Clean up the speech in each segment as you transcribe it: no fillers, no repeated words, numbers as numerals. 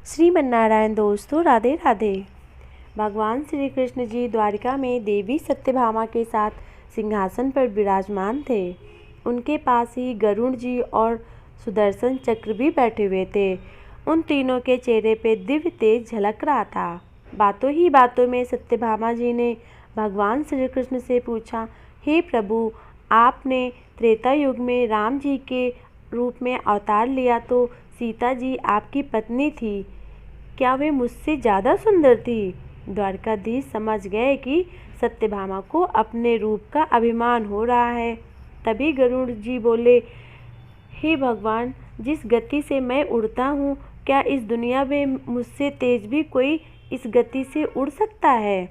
श्रीमन्नारायण दोस्तों, राधे राधे। भगवान श्री कृष्ण जी द्वारिका में देवी सत्यभामा के साथ सिंहासन पर विराजमान थे। उनके पास ही गरुड़ जी और सुदर्शन चक्र भी बैठे हुए थे। उन तीनों के चेहरे पे दिव्य तेज झलक रहा था। बातों ही बातों में सत्यभामा जी ने भगवान श्री कृष्ण से पूछा, हे प्रभु, आपने त्रेता युग में राम जी के रूप में अवतार लिया तो सीता जी आपकी पत्नी थी, क्या वे मुझसे ज़्यादा सुंदर थी? द्वारकाधीश समझ गए कि सत्यभामा को अपने रूप का अभिमान हो रहा है। तभी गरुड़ जी बोले, हे भगवान, जिस गति से मैं उड़ता हूँ, क्या इस दुनिया में मुझसे तेज भी कोई इस गति से उड़ सकता है?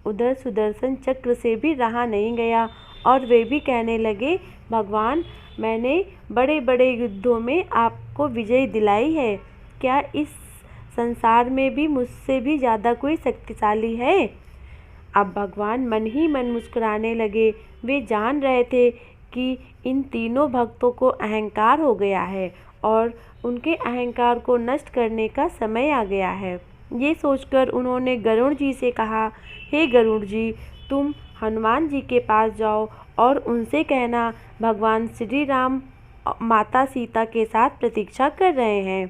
उधर सुदर्शन चक्र से भी रहा नहीं गया और वे भी कहने लगे, भगवान, मैंने बड़े बड़े युद्धों में आपको विजय दिलाई है, क्या इस संसार में भी मुझसे भी ज़्यादा कोई शक्तिशाली है? अब भगवान मन ही मन मुस्कुराने लगे। वे जान रहे थे कि इन तीनों भक्तों को अहंकार हो गया है और उनके अहंकार को नष्ट करने का समय आ गया है। ये सोचकर उन्होंने गरुड़ जी से कहा, हे गरुड़ जी, तुम हनुमान जी के पास जाओ और उनसे कहना, भगवान श्री राम माता सीता के साथ प्रतीक्षा कर रहे हैं।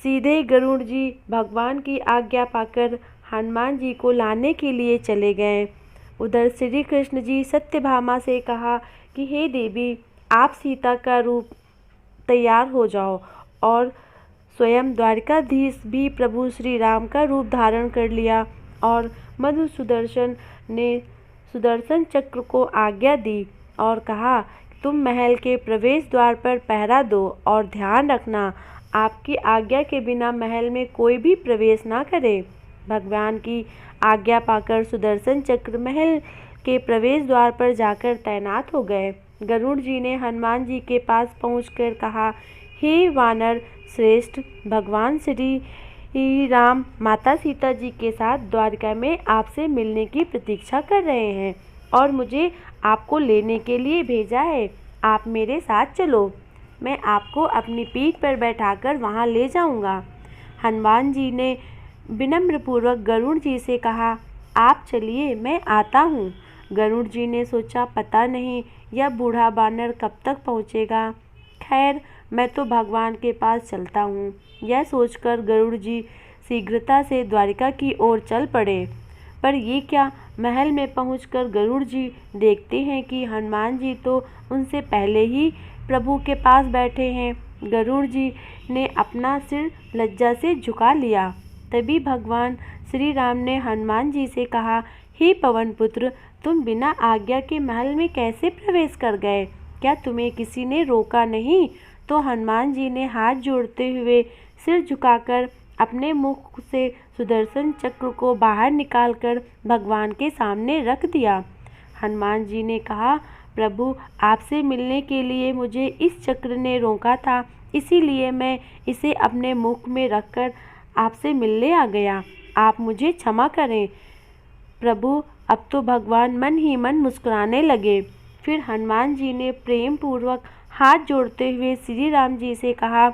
सीधे गरुड़ जी भगवान की आज्ञा पाकर हनुमान जी को लाने के लिए चले गए। उधर श्री कृष्ण जी सत्यभामा से कहा कि हे देवी, आप सीता का रूप तैयार हो जाओ, और स्वयं द्वारकाधीश भी प्रभु श्री राम का रूप धारण कर लिया और मधुसूदन ने सुदर्शन चक्र को आज्ञा दी और कहा, तुम महल के प्रवेश द्वार पर पहरा दो और ध्यान रखना, आपकी आज्ञा के बिना महल में कोई भी प्रवेश ना करे। भगवान की आज्ञा पाकर सुदर्शन चक्र महल के प्रवेश द्वार पर जाकर तैनात हो गए। गरुड़ जी ने हनुमान जी के पास पहुंचकर कहा, हे वानर श्रेष्ठ, भगवान श्री राम माता सीता जी के साथ द्वारिका में आपसे मिलने की प्रतीक्षा कर रहे हैं और मुझे आपको लेने के लिए भेजा है। आप मेरे साथ चलो, मैं आपको अपनी पीठ पर बैठाकर वहां ले जाऊंगा। हनुमान जी ने विनम्रपूर्वक गरुड़ जी से कहा, आप चलिए, मैं आता हूँ। गरुड़ जी ने सोचा, पता नहीं यह बूढ़ा बानर कब तक पहुँचेगा। खैर, मैं तो भगवान के पास चलता हूँ। यह सोचकर गरुड़ जी शीघ्रता से द्वारिका की ओर चल पड़े। पर ये क्या, महल में पहुंचकर गरुड़ जी देखते हैं कि हनुमान जी तो उनसे पहले ही प्रभु के पास बैठे हैं। गरुड़ जी ने अपना सिर लज्जा से झुका लिया। तभी भगवान श्री राम ने हनुमान जी से कहा, हे पवन पुत्र, तुम बिना आज्ञा के महल में कैसे प्रवेश कर गए? क्या तुम्हें किसी ने रोका नहीं? तो हनुमान जी ने हाथ जोड़ते हुए सिर झुकाकर अपने मुख से सुदर्शन चक्र को बाहर निकालकर भगवान के सामने रख दिया। हनुमान जी ने कहा, प्रभु, आपसे मिलने के लिए मुझे इस चक्र ने रोका था, इसीलिए मैं इसे अपने मुख में रखकर आपसे मिलने आ गया। आप मुझे क्षमा करें। प्रभु, अब तो भगवान मन ही मन मुस्कुराने लगे। फिर हनुमान जी ने प्रेम पूर्वक हाथ जोड़ते हुए श्री राम जी से कहा,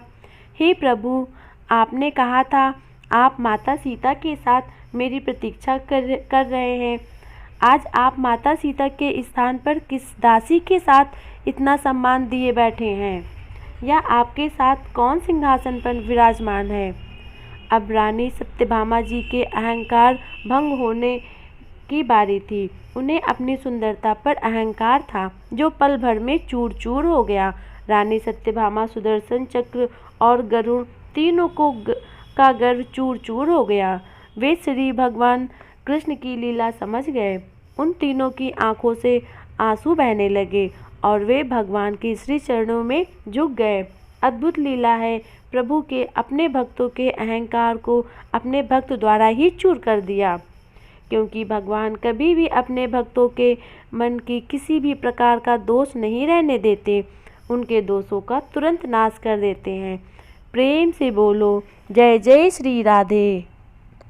हे प्रभु, आपने कहा था आप माता सीता के साथ मेरी प्रतीक्षा कर रहे हैं। आज आप माता सीता के स्थान पर किस दासी के साथ इतना सम्मान दिए बैठे हैं? या आपके साथ कौन सिंहासन पर विराजमान है? अब रानी सत्यभामा जी के अहंकार भंग होने की बारी थी। उन्हें अपनी सुंदरता पर अहंकार था, जो पल भर में चूर चूर हो गया। रानी सत्यभामा, सुदर्शन चक्र और गरुड़ तीनों का गर्व चूर चूर हो गया। वे श्री भगवान कृष्ण की लीला समझ गए। उन तीनों की आंखों से आंसू बहने लगे और वे भगवान के श्री चरणों में झुक गए। अद्भुत लीला है, प्रभु के अपने भक्तों के अहंकार को अपने भक्त द्वारा ही चूर कर दिया, क्योंकि भगवान कभी भी अपने भक्तों के मन की किसी भी प्रकार का दोष नहीं रहने देते, उनके दोषों का तुरंत नाश कर देते हैं। प्रेम से बोलो, जय जय श्री राधे।